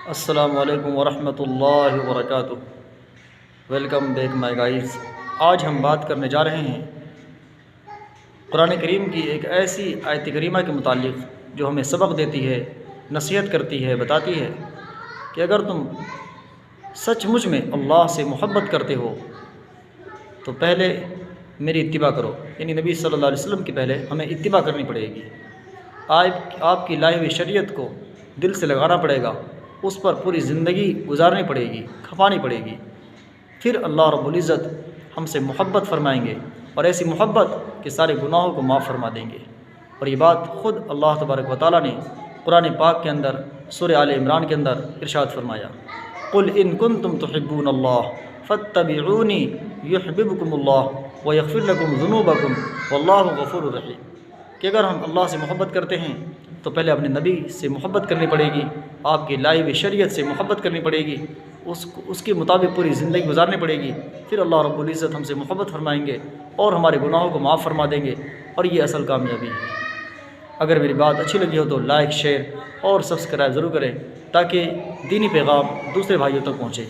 السلام علیکم ورحمۃ اللہ وبرکاتہ۔ Welcome back my guys. آج ہم بات کرنے جا رہے ہیں قرآن کریم کی ایک ایسی آیت کریمہ کے متعلق جو ہمیں سبق دیتی ہے، نصیحت کرتی ہے، بتاتی ہے کہ اگر تم سچ مچ میں اللہ سے محبت کرتے ہو تو پہلے میری اتباع کرو، یعنی نبی صلی اللہ علیہ وسلم کی پہلے ہمیں اتباع کرنی پڑے گی۔ آپ کی لائی ہوئی شریعت کو دل سے لگانا پڑے گا، اس پر پوری زندگی گزارنی پڑے گی، کھپانی پڑے گی۔ پھر اللہ رب العزت ہم سے محبت فرمائیں گے، اور ایسی محبت کہ سارے گناہوں کو معاف فرما دیں گے۔ اور یہ بات خود اللہ تبارک و تعالیٰ نے قرآن پاک کے اندر سورہ آل عمران کے اندر ارشاد فرمایا، قل ان کنتم تحبون اللہ فاتبعونی یحببکم اللہ ویغفر لکم ذنوبکم واللہ غفور رحیم، کہ اگر ہم اللہ سے محبت کرتے ہیں تو پہلے اپنے نبی سے محبت کرنی پڑے گی، آپ کی لائی ہوئی شریعت سے محبت کرنی پڑے گی، اس کے مطابق پوری زندگی گزارنی پڑے گی۔ پھر اللہ رب العزت ہم سے محبت فرمائیں گے اور ہمارے گناہوں کو معاف فرما دیں گے، اور یہ اصل کامیابی ہے۔ اگر میری بات اچھی لگی ہو تو لائک، شیئر اور سبسکرائب ضرور کریں تاکہ دینی پیغام دوسرے بھائیوں تک پہنچے۔